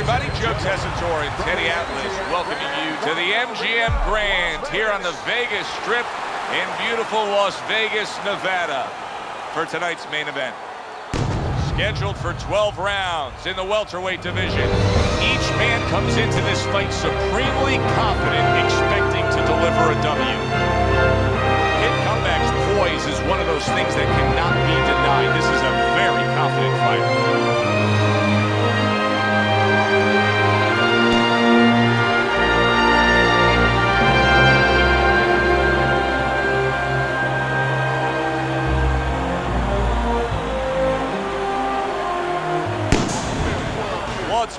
everybody. Joe Tessitore and Teddy Atlas welcoming you to the MGM Grand here on the Vegas Strip in beautiful Las Vegas, Nevada for tonight's main event. Scheduled for 12 rounds in the welterweight division. Each man comes into this fight supremely confident, expecting to deliver a W. Hit Comeback's poise is one of those things that cannot be denied. This is a very confident fighter.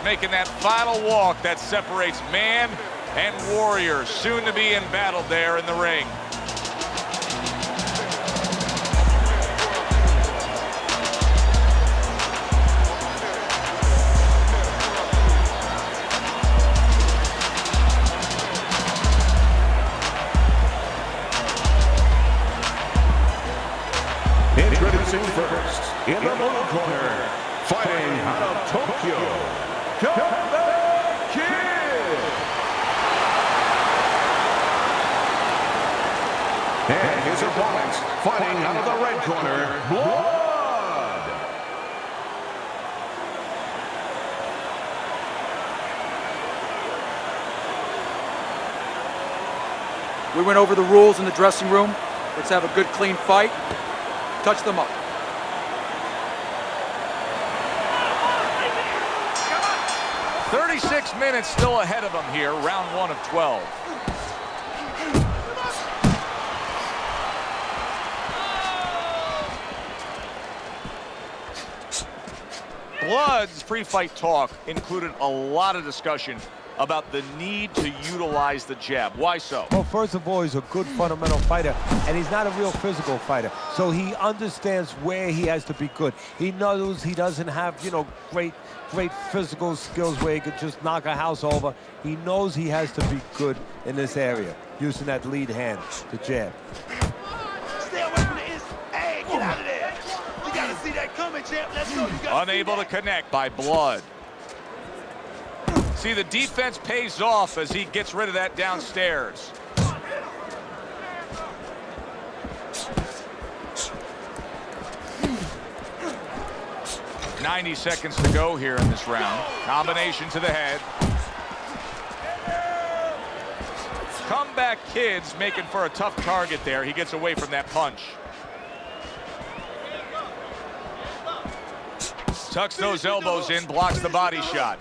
Making that final walk that separates man and warrior, soon to be embattled there in the ring. Introducing first, in the blue corner, fighting out of Tokyo, Comeback Kid! And his opponent, fighting out of the red corner, Blood! We went over the rules in the dressing room. Let's have a good, clean fight. Touch them up. 36 minutes still ahead of them here, round 1 of 12. Blood's pre-fight talk included a lot of discussion about the need to utilize the jab. Why so? Well, first of all, he's a good fundamental fighter, and he's not a real physical fighter. So he understands where he has to be good. He knows he doesn't have, great physical skills where he could just knock a house over. He knows he has to be good in this area, using that lead hand, the jab. Stay away from the inside. Hey, get out of there. You gotta see that coming, champ. Let's go. Unable to connect by Blood. See, the defense pays off as he gets rid of that downstairs. .90 seconds to go here in this round. Combination to the head. Comeback Kid's making for a tough target there. He gets away from that punch. Tucks those elbows in, blocks the body shot.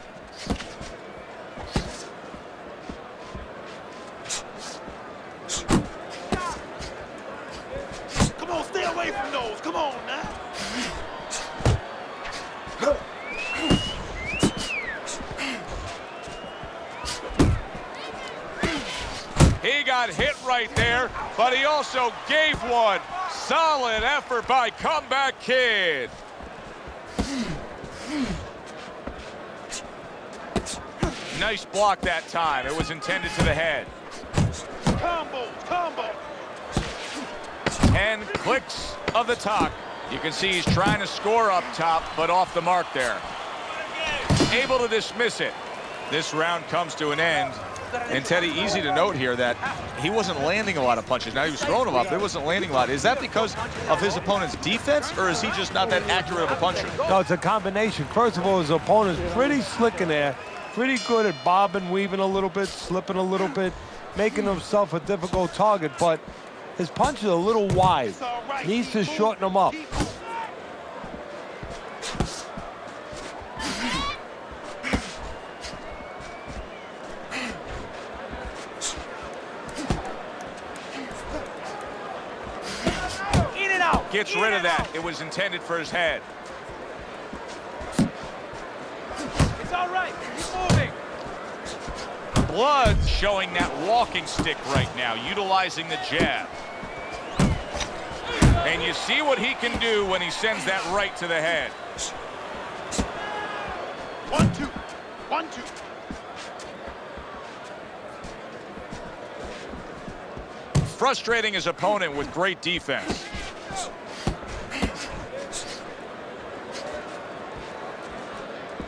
Come on, stay away from those. Come on now. He got hit right there, but he also gave one. Solid effort by Comeback Kid. Nice block that time. It was intended to the head. Combo. 10 clicks of the tuck. You can see he's trying to score up top, but off the mark there. Able to dismiss it. This round comes to an end. And Teddy, easy to note here that he wasn't landing a lot of punches. Now he was throwing them up, but he wasn't landing a lot. Is that because of his opponent's defense, or is he just not that accurate of a puncher? No, it's a combination. First of all, his opponent's pretty slick in there, pretty good at bobbing, weaving a little bit, slipping a little bit, making himself a difficult target, but his punch is a little wide. Needs to shorten them up. Gets rid of that. It was intended for his head. It's all right. Keep moving. Blood showing that walking stick right now, utilizing the jab. And you see what he can do when he sends that right to the head. 1, 2. 1, 2. Frustrating his opponent with great defense.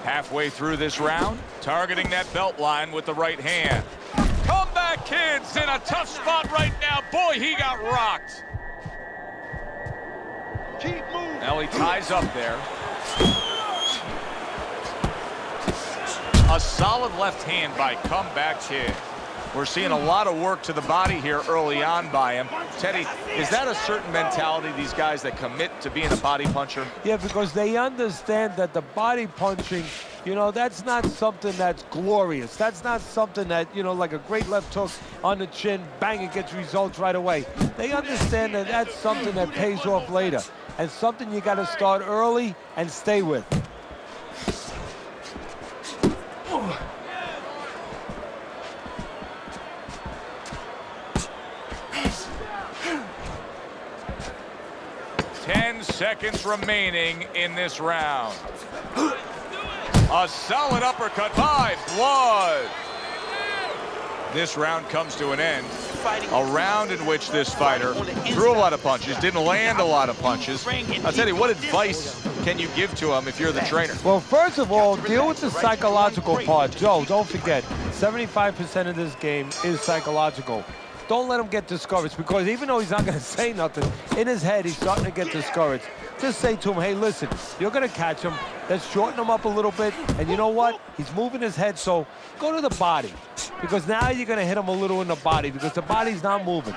Halfway through this round, targeting that belt line with the right hand. Comeback Kid's in a tough spot right now. Boy, he got rocked. Keep moving. Now he ties up there. A solid left hand by Comeback Kid. We're seeing a lot of work to the body here early on by him. Teddy, is that a certain mentality, these guys that commit to being a body puncher? Yeah, because they understand that the body punching, you know, that's not something that's glorious. That's not something that, you know, like a great left hook on the chin, bang, it gets results right away. They understand that that's something that pays off later, and something you got to start early and stay with. Seconds remaining in this round. A solid uppercut by Blood. This round comes to an end. A round in which this fighter threw a lot of punches, didn't land a lot of punches. I'll tell you, what advice can you give to him if you're the trainer? Well, first of all, deal with the psychological part. Joe, don't forget, 75% of this game is psychological. Don't let him get discouraged, because even though he's not going to say nothing, in his head, he's starting to get discouraged. Just say to him, hey, listen, you're going to catch him. Let's shorten him up a little bit. And you know what? He's moving his head, so go to the body. Because now you're going to hit him a little in the body, because the body's not moving.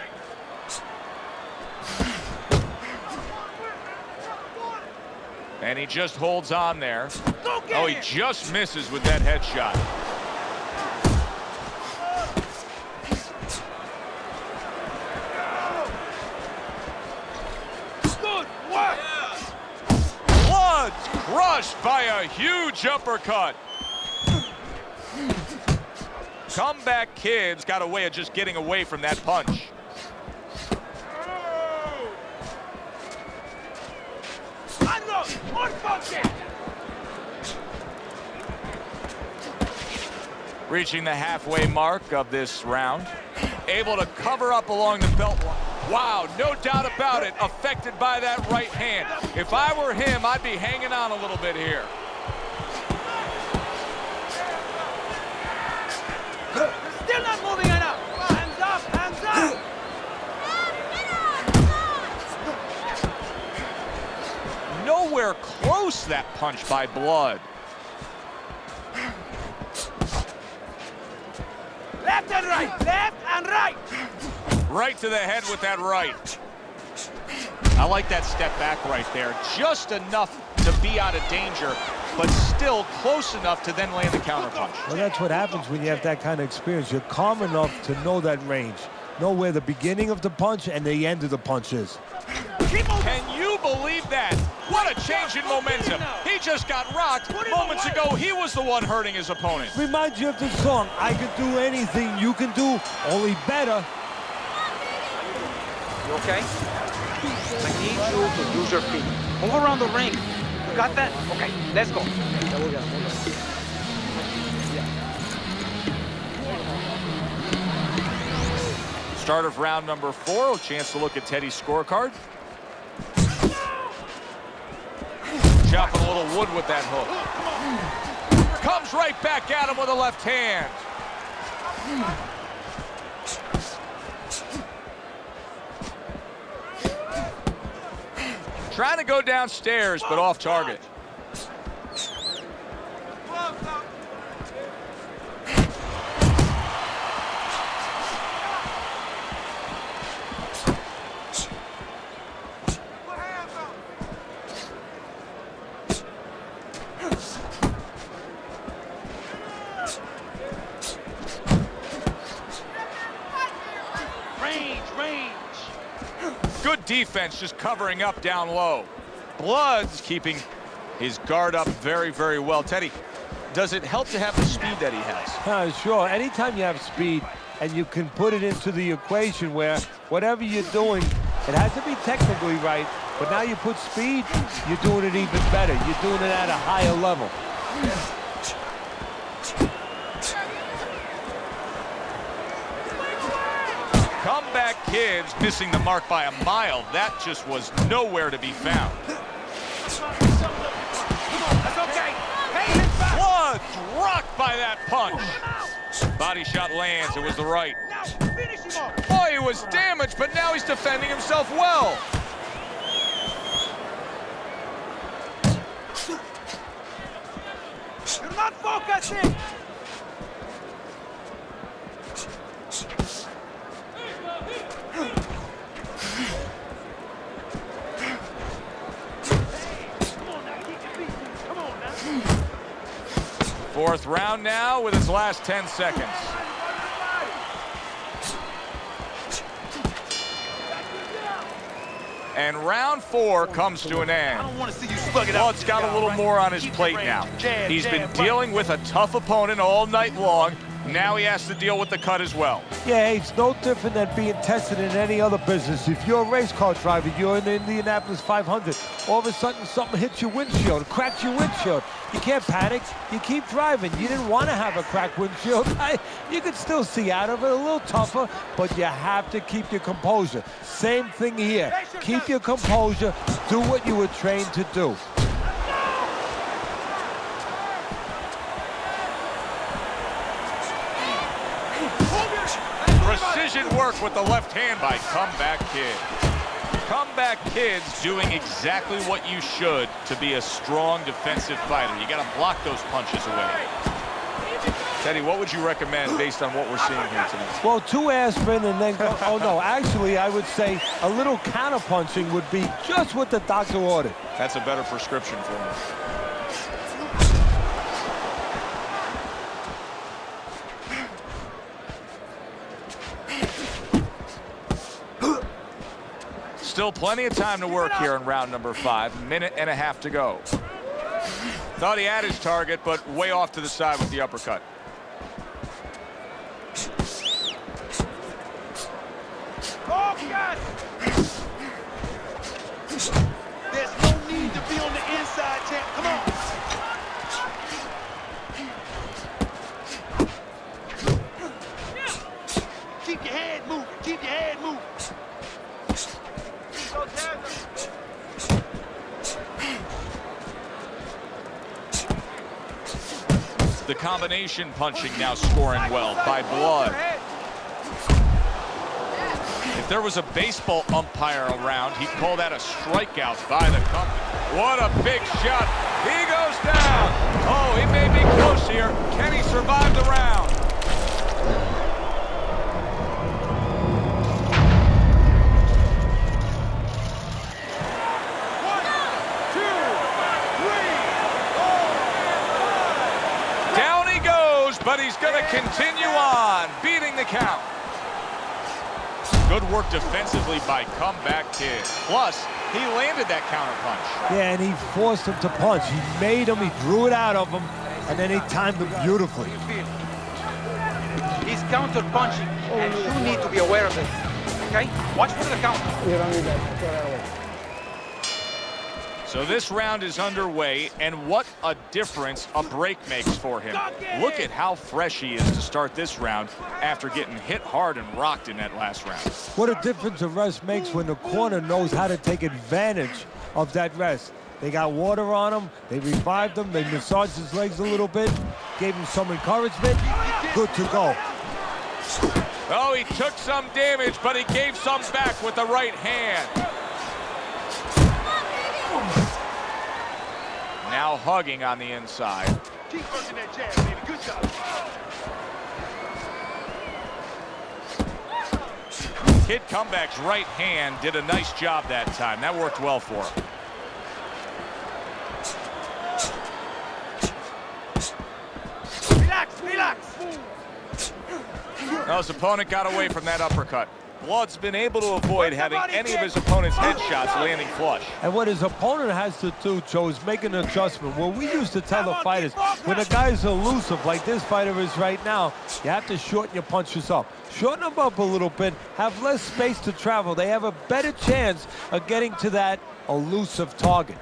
And he just holds on there. Oh, he just misses with that headshot. Crushed by a huge uppercut. Comeback Kid's got a way of just getting away from that punch. Reaching the halfway mark of this round. Able to cover up along the belt line. Wow, no doubt about it, affected by that right hand. If I were him, I'd be hanging on a little bit here. Still not moving enough. Hands up, hands up. Nowhere close, that punch by Blood. Left and right, left and right. Right to the head with that right. I like that step back right there. Just enough to be out of danger, but still close enough to then land the counterpunch. Well, that's what happens when you have that kind of experience. You're calm enough to know that range. Know where the beginning of the punch and the end of the punch is. Can you believe that? What a change in momentum. He just got rocked. Moments ago, he was the one hurting his opponent. Reminds you of the song, I can do anything you can do, only better. You okay? I need you to use your feet. Move around the ring. You got that? Okay, let's go. Start of round number 4. A chance to look at Teddy's scorecard. Chopping a little wood with that hook. Comes right back at him with a left hand. Trying to go downstairs, but off target. Good defense, just covering up down low. Blood's keeping his guard up very, very well. Teddy, does it help to have the speed that he has? Sure. Anytime you have speed and you can put it into the equation where whatever you're doing, it has to be technically right, but now you put speed, you're doing it even better. You're doing it at a higher level. Comeback Kid's missing the mark by a mile. That just was nowhere to be found. That's okay. Hey, rocked by that punch. Body shot lands. It was the right. Now, finish him off. Boy, he was damaged, but now he's defending himself well. You're not focusing. Fourth round now with its last 10 seconds. And round 4 comes to an end. I don't want to see you slug it out. Blood's got a little more on his plate now. He's been dealing with a tough opponent all night long. Now he has to deal with the cut as well. Yeah, it's no different than being tested in any other business. If you're a race car driver, you're in the Indianapolis 500, all of a sudden something hits your windshield, cracks your windshield. You can't panic. You keep driving. You didn't want to have a cracked windshield. You could still see out of it, a little tougher, but you have to keep your composure. Same thing here. Keep your composure. Do what you were trained to do. Precision work with the left hand by Comeback Kid. Comeback Kid's doing exactly what you should to be a strong defensive fighter. You got to block those punches away. Teddy, what would you recommend based on what we're seeing here tonight? Well, 2 aspirin and then go, oh no, actually I would say a little counter-punching would be just what the doctor ordered. That's a better prescription for him. Still plenty of time to work here in round number 5. Minute and a half to go. Thought he had his target, but way off to the side with the uppercut. Oh, God. There's no need to be on the inside, champ. Come on. Keep your head moving. Keep your head moving. The combination punching now scoring well by Blood. If there was a baseball umpire around, he'd call that a strikeout by the company. What a big shot. He goes down. Oh, he may be close here. Can he survive the round? But he's going to continue on, beating the count. Good work defensively by Comeback Kid. Plus, he landed that counter punch. Yeah, and he forced him to punch. He made him, he drew it out of him, and then he timed him beautifully. He's counter punching, and you need to be aware of it. Okay? Watch for the counter. So this round is underway, and what a difference a break makes for him. Look at how fresh he is to start this round after getting hit hard and rocked in that last round. What a difference a rest makes when the corner knows how to take advantage of that rest. They got water on him, they revived him, they massaged his legs a little bit, gave him some encouragement, good to go. Oh, he took some damage, but he gave some back with the right hand. Now hugging on the inside. Keep working that jab, baby. Good job. Kid Comeback's right hand did a nice job that time. That worked well for him. Relax, relax. Now his opponent got away from that uppercut. Blood's been able to avoid having any of his opponent's headshots landing flush. And what his opponent has to do, Joe, is make an adjustment. Well, we used to tell the fighters, when a guy's elusive like this fighter is right now, you have to shorten your punches up. Shorten them up a little bit, have less space to travel. They have a better chance of getting to that elusive target.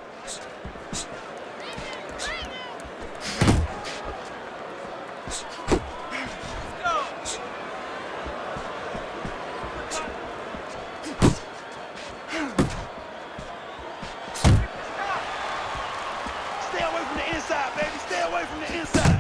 Stay away from the inside, baby. Stay away from the inside.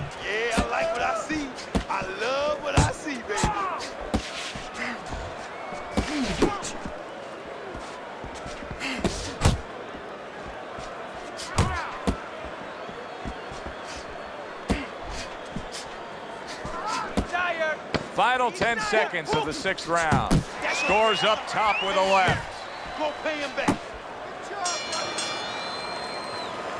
Final 10 seconds of the 6th round. Scores up top with a left. Go pay him back.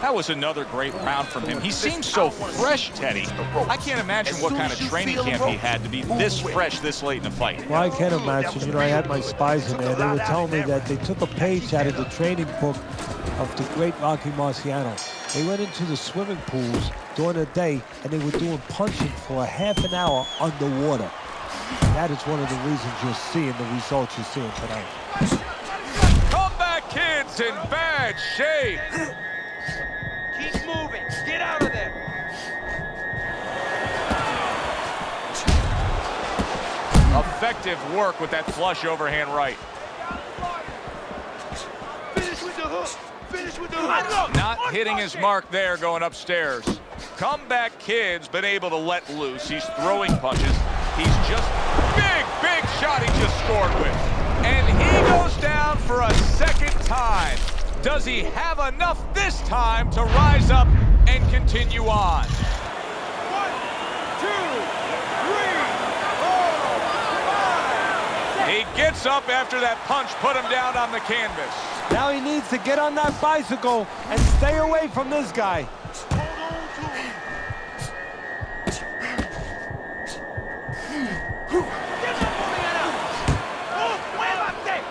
That was another great round from him. He seems so fresh, Teddy. I can't imagine what kind of training camp he had to be this fresh this late in the fight. Well, I can't imagine. You know, I had my spies in there. They were telling me that they took a page out of the training book of the great Rocky Marciano. They went into the swimming pools during the day, and they were doing punching for a half an hour underwater. That is one of the reasons you're seeing the results you're seeing tonight. Comeback Kid's in bad shape. Keep moving. Get out of there. Effective work with that flush overhand right. Finish with the hook. Finish with the hook. Not hitting his mark there going upstairs. Comeback Kid's been able to let loose. He's throwing punches. He's just big shot he just scored with. And he goes down for a second time. Does he have enough this time to rise up and continue on? 1, 2, 3, 4, 5. He gets up after that punch put him down on the canvas. Now he needs to get on that bicycle and stay away from this guy. Hold on to him. Get that moving it out. Oh, muévate.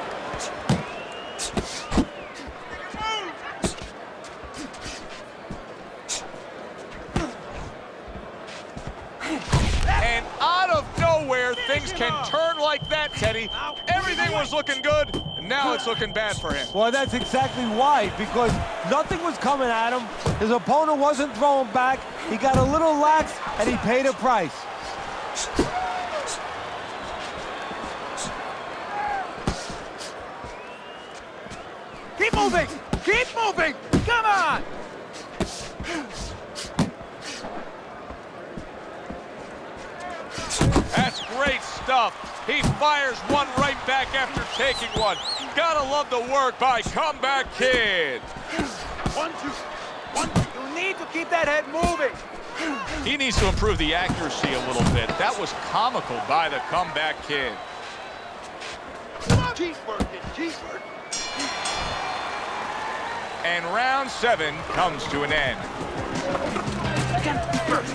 And out of nowhere, things can turn like that, Teddy. Everything was looking good, and now it's looking bad for him. Well, that's exactly why, because nothing was coming at him. His opponent wasn't throwing back. He got a little lax, and he paid a price. Keep moving. Keep moving. Come on. That's great stuff. He fires one right back after taking one. Gotta love the work by Comeback Kid. 1, 2, 1. You need to keep that head moving. He needs to improve the accuracy a little bit. That was comical by the Comeback Kid. Keep working. Keep working. And round 7 comes to an end. First.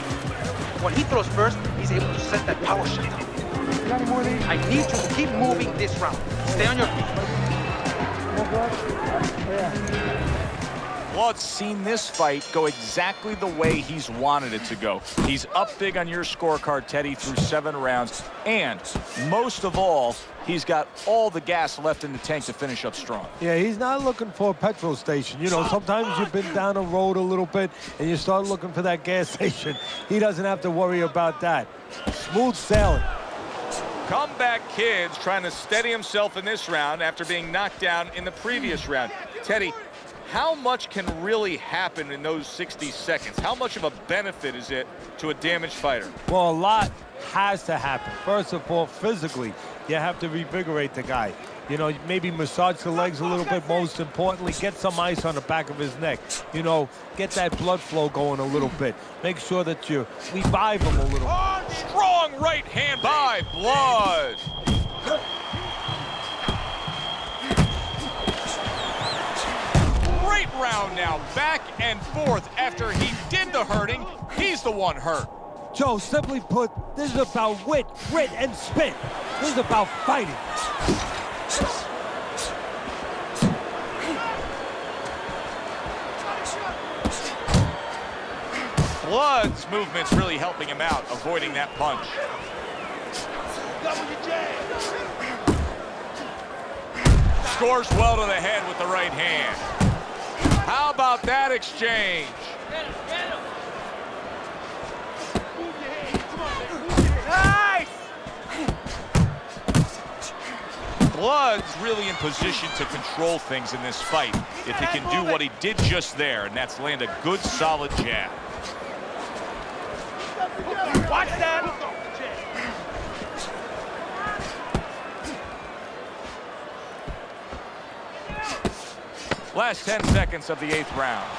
When he throws first, he's able to set that power shot. I need you to keep moving this round. Stay on your feet. Blood's seen this fight go exactly the way he's wanted it to go. He's up big on your scorecard, Teddy, through 7 rounds. And most of all, he's got all the gas left in the tank to finish up strong. Yeah, he's not looking for a petrol station. You know, sometimes you've been down a road a little bit and you start looking for that gas station. He doesn't have to worry about that. Smooth sailing. Comeback Kid's trying to steady himself in this round after being knocked down in the previous round. Teddy, how much can really happen in those 60 seconds? How much of a benefit is it to a damaged fighter? Well, a lot has to happen. First of all, physically, you have to revigorate the guy. You know, maybe massage the legs a little bit. Most importantly, get some ice on the back of his neck. You know, get that blood flow going a little bit. Make sure that you revive him a little. Strong right hand by Blood. Great round now, back and forth. After he did the hurting, he's the one hurt. Joe, simply put, this is about wit, grit, and spit. This is about fighting. Blood's movement's really helping him out, avoiding that punch. Double your jab. Scores well to the head with the right hand. How about that exchange? Move your head. Come on, man. Move your head. Nice! Blood's really in position to control things in this fight if he can do what he did just there, and that's land a good, solid jab. Watch that! Last 10 seconds of the 8th round.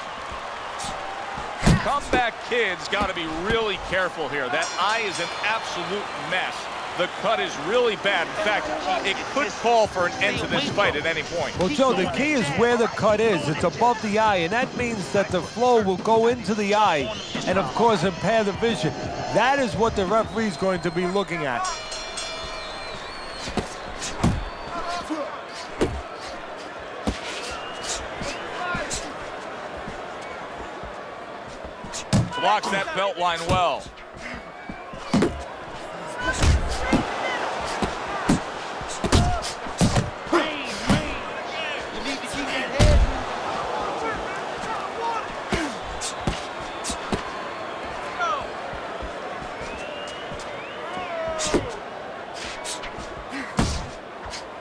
Comeback Kid's got to be really careful here. That eye is an absolute mess. the cut is really bad. In fact, it could call for an end to this fight at any point. Well, Joe, the key is where the cut is. It's above the eye, and that means that the flow will go into the eye and, of course, impair the vision. That is what the referee's going to be looking at. Blocks that belt line well.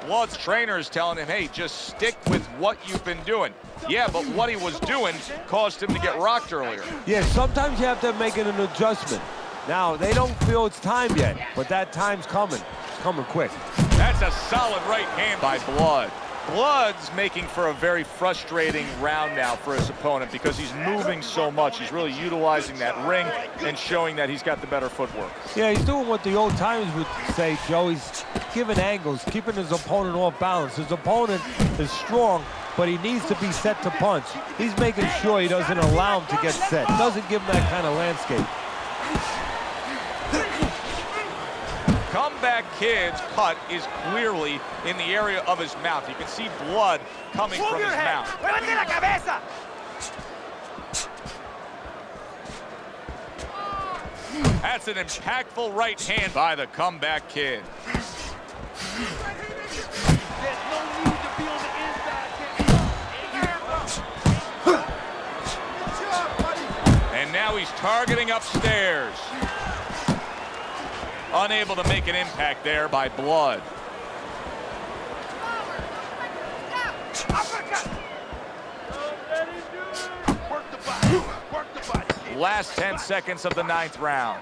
Blood's trainer is telling him, hey, just stick with what you've been doing. Yeah, but what he was doing caused him to get rocked earlier. Yeah, sometimes you have to make an adjustment. Now, they don't feel it's time yet, but that time's coming. It's coming quick. That's a solid right hand by Blood. Blood's making for a very frustrating round now for his opponent because he's moving so much. He's really utilizing that ring and showing that he's got the better footwork. Yeah, he's doing what the old timers would say, Joe. He's giving angles, keeping his opponent off balance. His opponent is strong, but he needs to be set to punch. He's making sure he doesn't allow him to get set. Doesn't give him that kind of landscape. Comeback Kid's cut is clearly in the area of his mouth. You can see blood coming from his mouth. That's an impactful right hand by the Comeback Kid. There's no need to be on the inside. And now he's targeting upstairs. Unable to make an impact there by Blood. Work the body. Work the body. Last 10 seconds of the 9th round.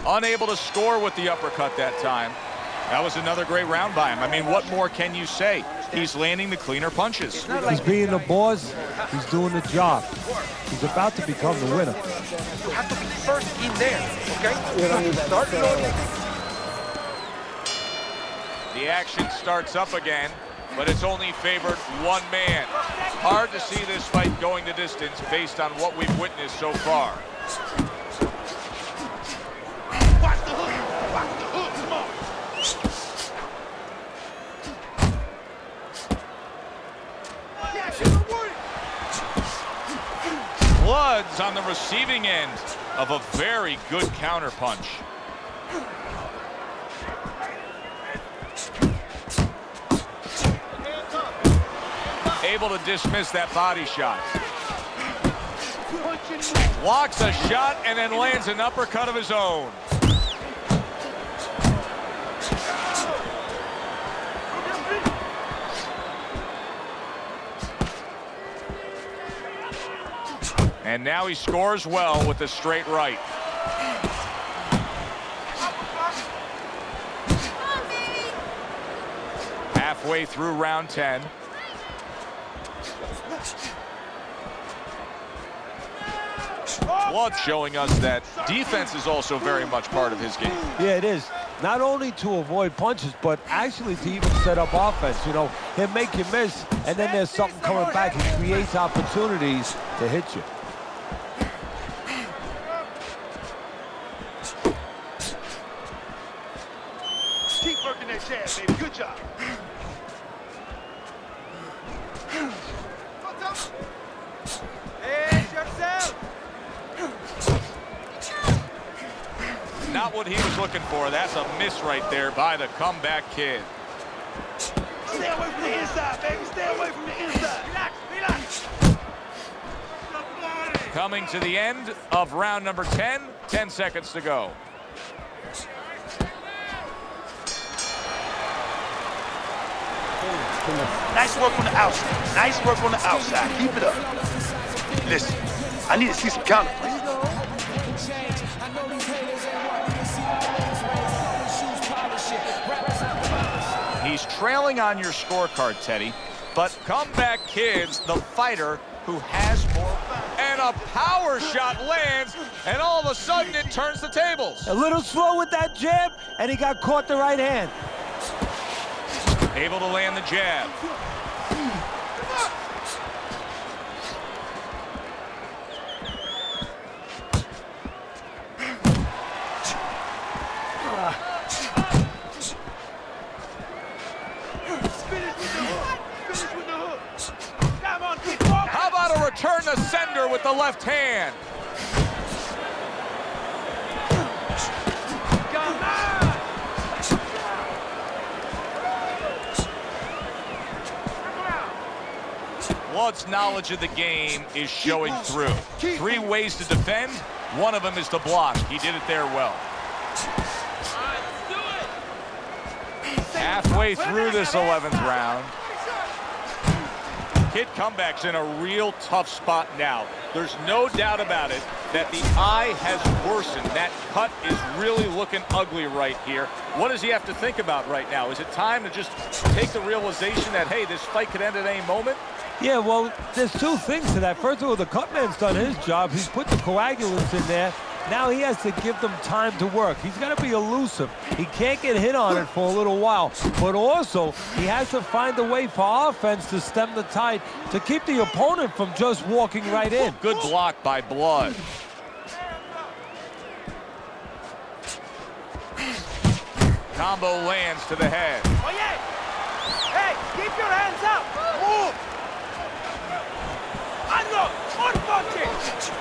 Unable to score with the uppercut that time. That was another great round by him. I mean, what more can you say? He's landing the cleaner punches. He's being the boss. He's doing the job. He's about to become the winner. You have to be first in there, okay? Start The action starts up again, but it's only favored one man. Hard to see this fight going the distance based on what we've witnessed so far. Watch the hook. Watch the hook. Come on. Blood's on the receiving end of a very good counterpunch. Able to dismiss that body shot. Blocks a shot and then lands an uppercut of his own. And now he scores well with the straight right. Halfway through round 10. Blood showing us that defense is also very much part of his game. Yeah, it is. Not only to avoid punches, but actually to even set up offense. You know, he'll make you miss, and then there's something coming back. He creates opportunities to hit you. Keep working that jab, baby. Good job. Not what he was looking for. That's a miss right there by the Comeback Kid. Stay away from the inside, baby. Stay away from the inside. Relax, relax. Coming to the end of round number 10. 10 seconds to go. Nice work on the outside. Nice work on the outside. Keep it up. Listen, I need to see some counterplays. He's trailing on your scorecard, Teddy, but Comeback Kid's the fighter who has more. And a power shot lands, and all of a sudden it turns the tables. A little slow with that jab, and he got caught the right hand. Able to land the jab. How about a return to sender with the left hand? Blood's knowledge of the game is showing through. 3 ways to defend. One of them is to block. He did it there well. Halfway through this 11th round. Kid Comeback's in a real tough spot now. There's no doubt about it that the eye has worsened. That cut is really looking ugly right here. What does he have to think about right now? Is it time to just take the realization that, hey, this fight could end at any moment? Yeah, well, there's 2 things to that. First of all, the cutman's done his job. He's put the coagulants in there. Now he has to give them time to work. He's got to be elusive. He can't get hit on it for a little while. But also, he has to find a way for offense to stem the tide, to keep the opponent from just walking right in. Good block by Blood. Combo lands to the head. Oh, yeah. Hey, keep your hands up. Move. Unlock. More punches.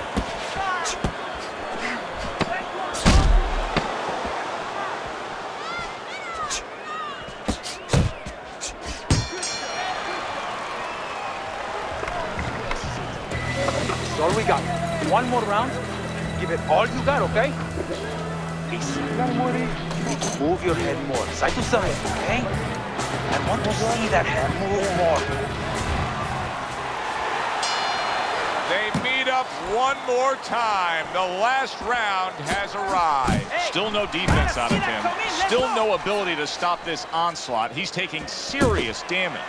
That's all we got. 1 more round. Give it all you got, okay? Please. Move your head more, side to side, okay? I want to see that head move more. They meet up one more time. The last round has arrived. Still no defense out of him. Still no ability to stop this onslaught. He's taking serious damage.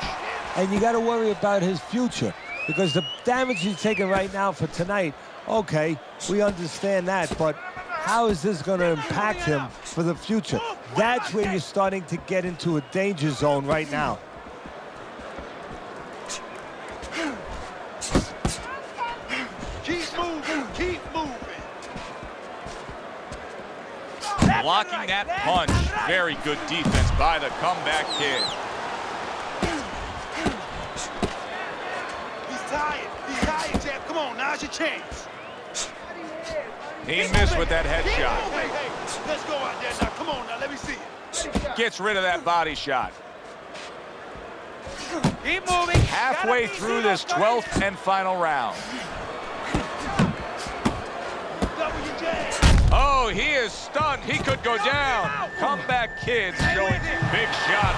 And you got to worry about his future, because the damage he's taking right now for tonight, okay, we understand that, but how is this going to impact him for the future? That's where you're starting to get into a danger zone right now. Keep moving, keep moving. Blocking that punch. Very good defense by the comeback kid. He's tired, Jab. Come on, now's your chance. He missed with that headshot. Hey, let's go out there now. Come on now, let me see it. Gets rid of that body shot. Keep moving. Halfway through this 12th and final round. Oh, he is stunned. He could go down. Comeback kid showing big shot.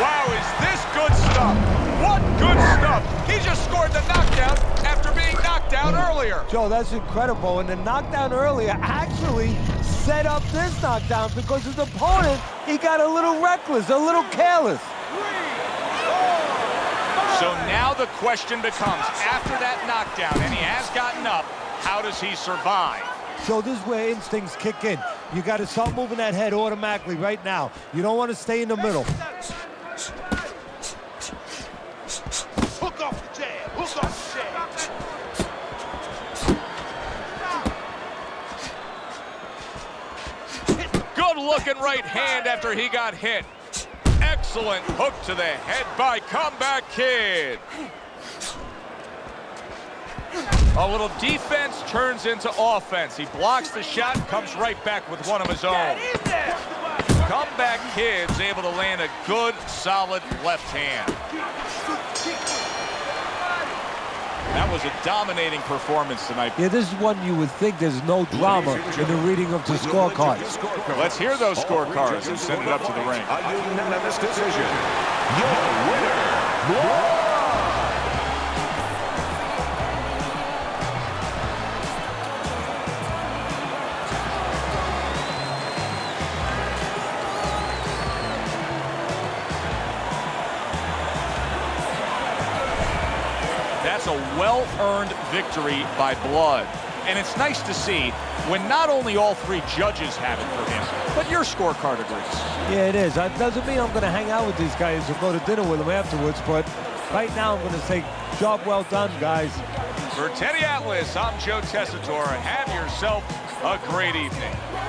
Wow, is this good stuff? What good stuff. He just scored the knockdown after being knocked out earlier. Joe, that's incredible. And the knockdown earlier actually set up this knockdown, because his opponent, he got a little reckless, a little careless. So now the question becomes, after that knockdown, and he has gotten up, how does he survive? So this is where instincts kick in. You got to start moving that head automatically right now. You don't want to stay in the middle. Hook off the jab, hook off the jab. Good looking right hand after he got hit. Excellent hook to the head by Comeback Kid. A little defense turns into offense. He blocks the shot, comes right back with one of his own. Comeback Kid's able to land a good, solid left hand. That was a dominating performance tonight. Yeah, this is one you would think there's no drama in the reading of the scorecards. Let's hear those scorecards and send it up to the ring. A unanimous decision. Your winner, That's a well-earned victory by blood. And it's nice to see when not only all three judges have it for him, but your scorecard agrees. Yeah, it is. That doesn't mean I'm going to hang out with these guys or go to dinner with them afterwards, but right now I'm going to say, job well done, guys. For Teddy Atlas, I'm Joe Tessitore. Have yourself a great evening.